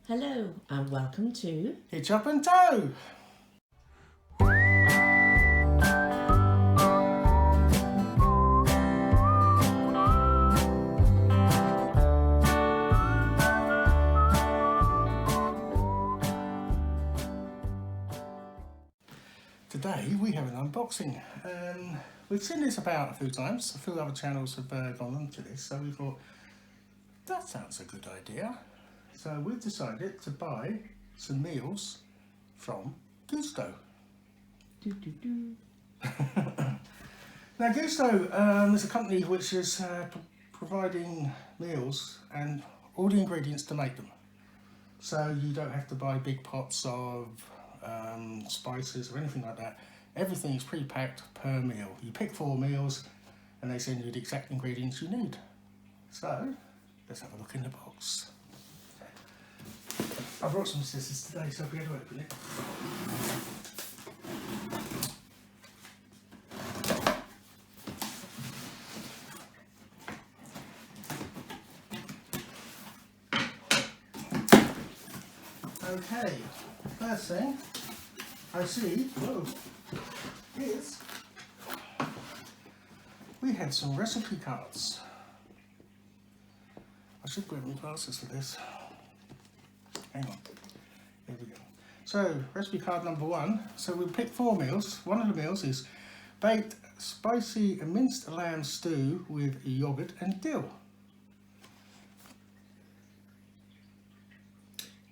Hello and welcome to HitchUpAndTow. Today we have an unboxing. We've seen this about a few times. A few other channels have gone on to this, so we thought that sounds a good idea. So we've decided to buy some meals from Gousto. Now Gousto is a company which is providing meals and all the ingredients to make them. So you don't have to buy big pots of spices or anything like that. Everything is pre-packed per meal. You pick 4 meals and they send you the exact ingredients you need. So let's have a look in the box. I brought some scissors today, so I'll be able to open it. Okay, first thing I see is we had some recipe cards. I should grab my glasses for this. Hang on, there we go. So, recipe card number 1. So we picked 4 meals. One of the meals is baked spicy minced lamb stew with yogurt and dill.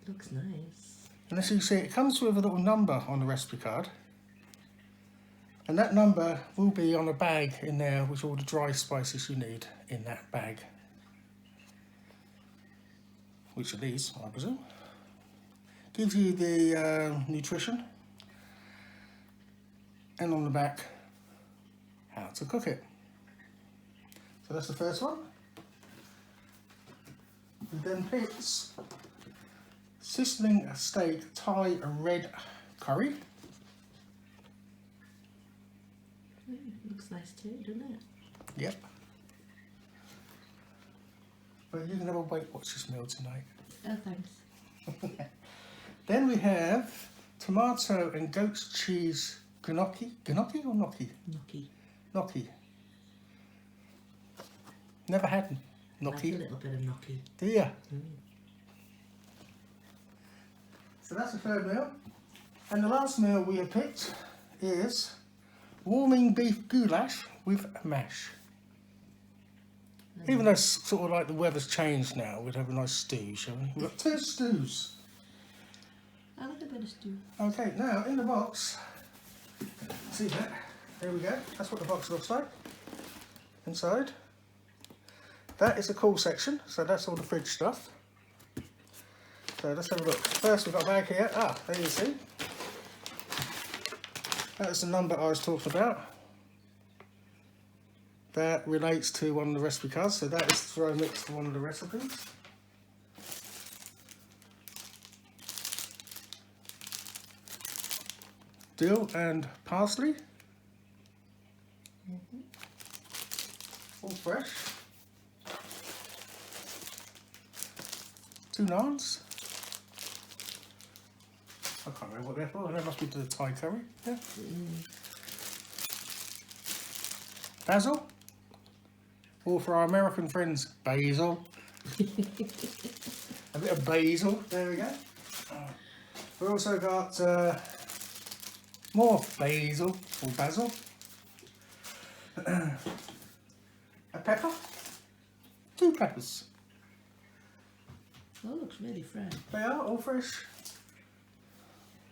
Looks nice. And as you see, it comes with a little number on the recipe card. And that number will be on a bag in there with all the dry spices you need in that bag. Which are these, I presume. Gives you the nutrition. And on the back, how to cook it. So that's the first one. We then picked sizzling steak Thai red curry. Looks nice too, doesn't it? Yep. But you can have a Weight Watchers meal tonight. Oh, thanks. Then we have tomato and goat's cheese gnocchi. Gnocchi or gnocchi? Gnocchi. Gnocchi. Never had gnocchi. Like a little bit of gnocchi. Do you? So that's the third meal. And the last meal we have picked is warming beef goulash with mash. Even though it's sort of like the weather's changed now, we'd have a nice stew, shall we? We've got 2 stews. I like a bit of stew. Okay, now in the box, see that? There we go. That's what the box looks like inside. That is the cool section, so that's all the fridge stuff. So let's have a look. First we've got a bag here. Ah, there you see. That's the number I was talking about. That relates to one of the recipe cards, so that is throw mix for one of the recipes. Dill and parsley. All fresh. 2 naans. I can't remember what they're for. That must be the Thai curry. Yeah. Basil. Or for our American friends, basil. A bit of basil. There we go. We've also got more basil or basil. A pepper. 2 peppers. Oh, looks really fresh. They are all fresh.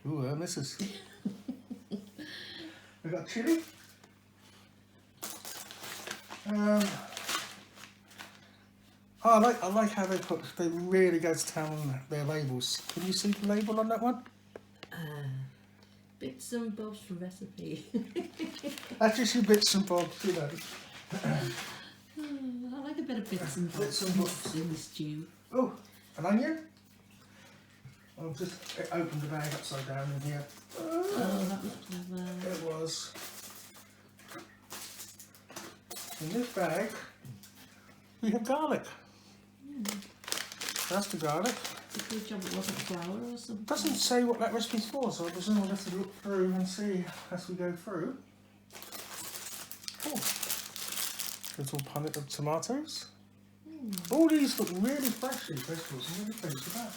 Ooh, misses. We've got chilli. I like how they really go to town on their labels. Can you see the label on that one? Bits and bobs from recipe. That's just your bits and bobs, you know. I like a bit of bits and Bits and bobs. in the stew. Oh, an onion. I'll just open the bag upside down in here. Oh, that was clever. It was. In this bag, we have garlic. That's the garlic. a good job it wasn't flour or something. Doesn't say what that recipe's for, so I presume we'll have to look through and see as we go through. Oh, little punnet of tomatoes. All these look really fresh, these vegetables. I'm really pleased with that.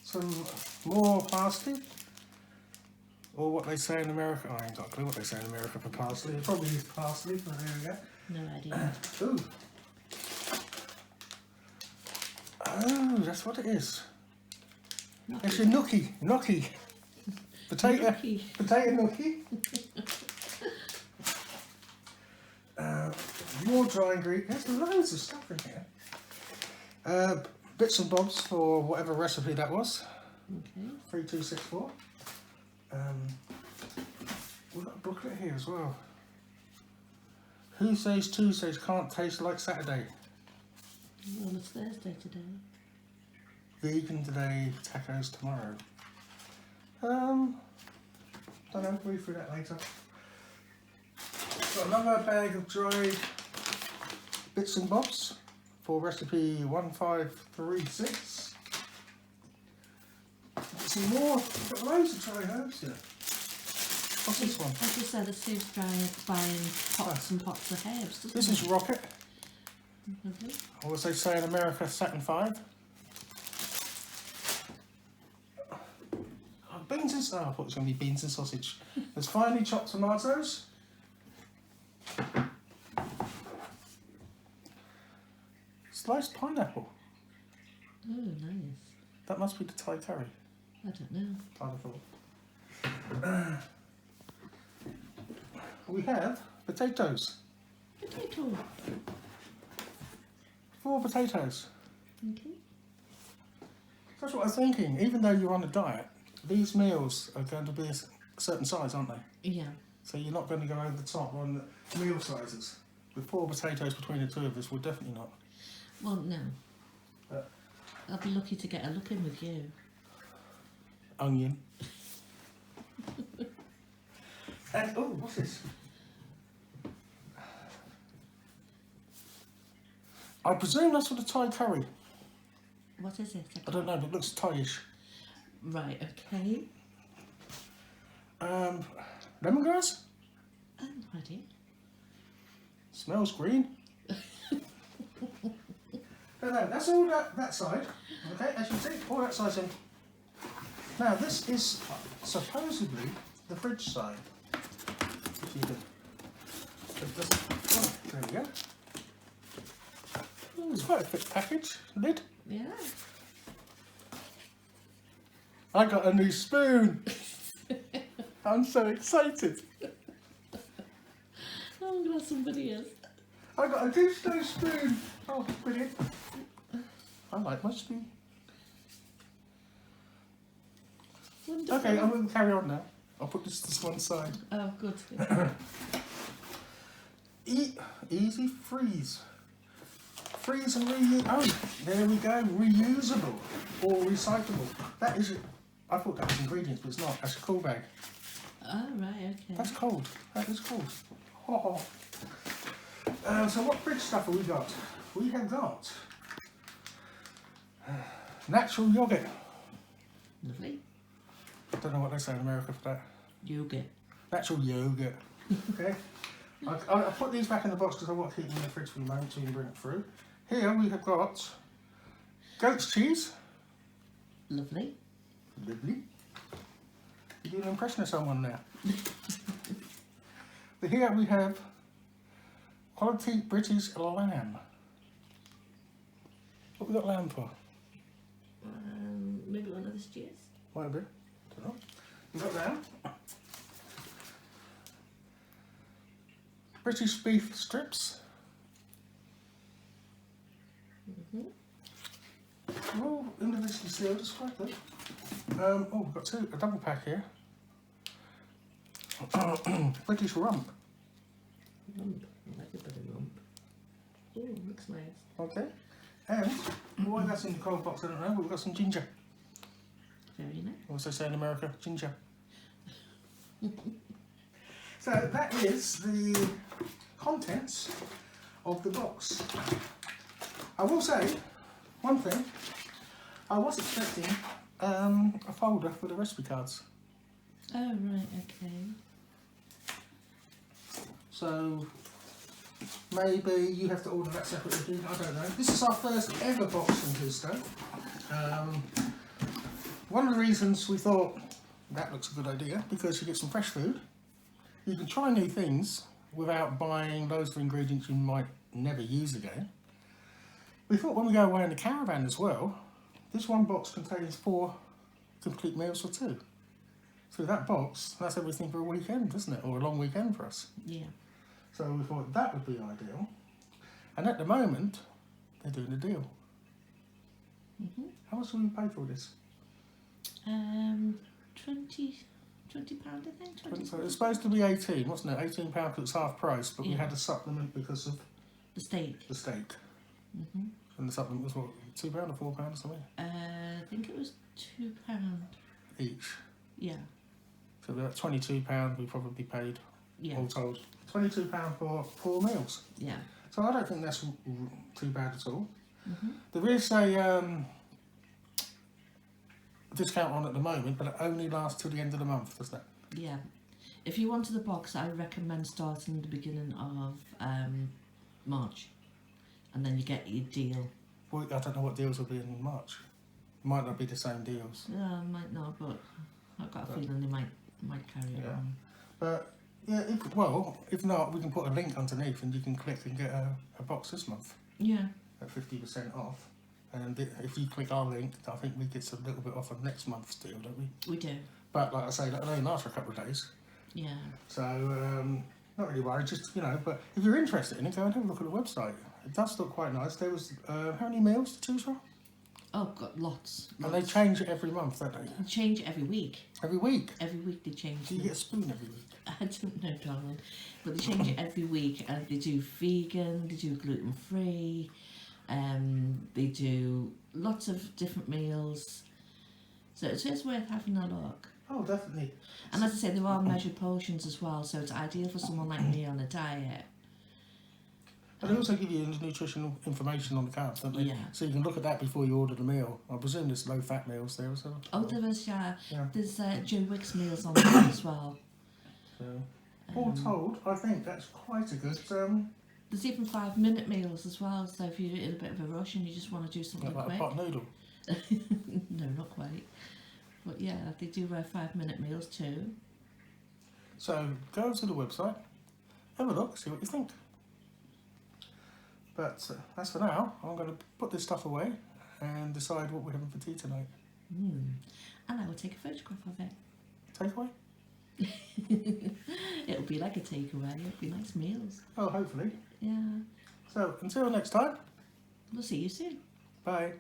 Some more parsley, or what they say in America. I ain't got a clue what they say in America for parsley. It probably is parsley, but there we go. No idea. Ooh. Oh, that's what it is. It's your gnocchi. Potato gnocchi. More dry ingredients. There's loads of stuff in here. Bits and bobs for whatever recipe that was. Okay. 3264. We've got a booklet here as well. Who says Tuesdays can't taste like Saturday? Well, it's Thursday today. Vegan today, tacos tomorrow. Don't know, read through that later. Got another bag of dried bits and bobs for recipe 1536. Some more, got loads of dried herbs here. What's this one? As you said, it seems buying pots and pots of herbs, doesn't This it? is rocket. Lovely. Or as they say in America, Saturn 5. Beans and I thought it was going to be beans and sausage. There's finely chopped tomatoes. Sliced pineapple. Oh, nice. That must be the Thai curry. I don't know. I'd have thought. We have potatoes. Potato. 4 potatoes. Okay. That's what I was thinking. Even though you're on a diet, these meals are going to be a certain size, aren't they? Yeah. So you're not going to go over the top on the meal sizes. With 4 potatoes between the two of us, we're definitely not. Well, no. But I'll be lucky to get a look in with you. onion. And, oh, what's this? I presume that's for the Thai curry. What is it? I don't know, but it looks Thai-ish. Right, okay. Lemongrass? I'm ready. Smells green. No, that's all that side. Okay, as you see, all that side's in. Now, this is supposedly the fridge side. If you can. Oh, there we go. It's quite a thick package. Lid. Yeah. I got a new spoon. I'm so excited. Oh, I'm glad somebody is. I got a Gousto spoon. Oh, brilliant. I like my spoon. Wonderful. Okay, I'm going to carry on now. I'll put this to one side. Oh, good. Eat, easy, freeze. Freeze and reuse. Oh, there we go. Reusable or recyclable. That is. I thought that was ingredients, but it's not. That's a cool bag. Oh, right, okay. That's cold. That is cold. Oh. So what fridge stuff have we got? We have got natural yogurt. Lovely. I don't know what they say in America for that. Yogurt. Natural yogurt. Okay. I put these back in the box because I want to keep them in the fridge for the moment so you can bring it through. Here we have got goat's cheese. Lovely. Lovely. You're doing an impression of someone now. But here we have quality British lamb. What we got lamb for? Maybe one of the stews. Might be. Don't know. We've got lamb. British beef strips. All individually sealed, it's quite good. Oh, we've got a double pack here. British rump. Rump. I like a bit of rump. Oh, looks nice. Okay. And why that's in the cold box, I don't know. We've got some ginger. Very nice. Also say in America, ginger. So that is the contents of the box. I will say, one thing, I was expecting a folder for the recipe cards. Oh, right, okay. So maybe you have to order that separately. I don't know. This is our first ever box from Gousto. One of the reasons we thought that looks a good idea, because you get some fresh food. You can try new things without buying loads of ingredients you might never use again. We thought when we go away in the caravan as well, this one box contains 4 complete meals for 2. So that box, that's everything for a weekend, isn't it? Or a long weekend for us. Yeah. So we thought that would be ideal. And at the moment, they're doing a deal. How much will you pay for this? £20, I think. 20. So it's supposed to be 18, wasn't it? £18 because it's half price, but we had a supplement because of the steak. the steak. And the supplement was what, £2 or £4 or something? I think it was £2 each. Yeah. So about £22 we probably paid, Yeah. all told. £22 for 4 meals. Yeah. So I don't think that's too bad at all. There is a discount on at the moment, but it only lasts till the end of the month, doesn't it? Yeah. If you wanted the box, I recommend starting the beginning of March, and then you get your deal. Well, I don't know what deals will be in March. Might not be the same deals. Might not, but I've got a feeling they might carry it on. But yeah, if not, we can put a link underneath and you can click and get a box this month Yeah. at 50% off. And if you click our link, I think we get a little bit off of next month's deal, don't we? We do. But like I say, that'll only last for a couple of days. Yeah. So not really worried, just, but if you're interested in it, go and have a look at the website. It does look quite nice. There was, how many meals to choose from? Oh, got lots. And they change it every month, don't they? They change it every week. Every week? Every week they change Do you them. get a spoon every week? I don't know, darling. But they change it every week, and they do vegan, they do gluten-free, they do lots of different meals. So it's just worth having a look. Oh, definitely. And as I say, there are measured portions as well, so it's ideal for someone like me on a diet. And they also give you nutritional information on the cards, don't they? Yeah. So you can look at that before you order the meal. I presume there's low-fat meals there as well. Oh, there is, yeah. Yeah. There's Joe Wick's meals on there as well. So, all told, I think that's quite a good... There's even 5-minute meals as well, so if you're in a bit of a rush and you just want to do something like quick. a pot noodle. No, not quite. But yeah, they do 5-minute meals too. So go to the website, have a look, see what you think. But as for now, I'm going to put this stuff away and decide what we're having for tea tonight. And I will take a photograph of it. Takeaway? It'll be like a takeaway. It'll be nice meals. Oh, hopefully. Yeah. So until next time. We'll see you soon. Bye.